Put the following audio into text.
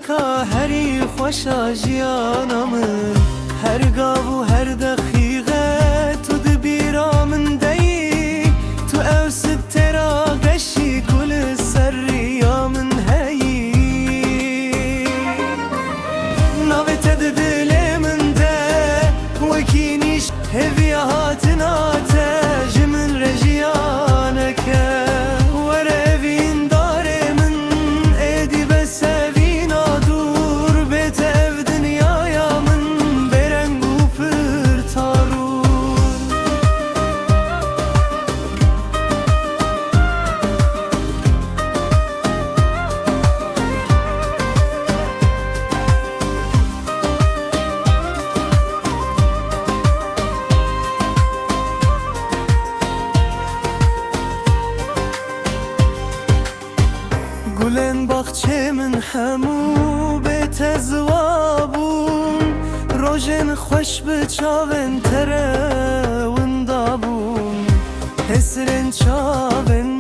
ka heri xoşa jiyana min her gav û her deqîqe tu dibîra min deyî tu ew sittera geşî ku li ser rêya min heyî navê te di dilê min de wekî nîş hêviya hatina te ji min re jiyaneke were evîn darê min êdî be sevîna dûr bê te ev dinyaya min bêreng û pir tarûr گلên baxçê min hemû bê te ziva bûn rojên xweş bi çavên te re winda bûn hesirên çavên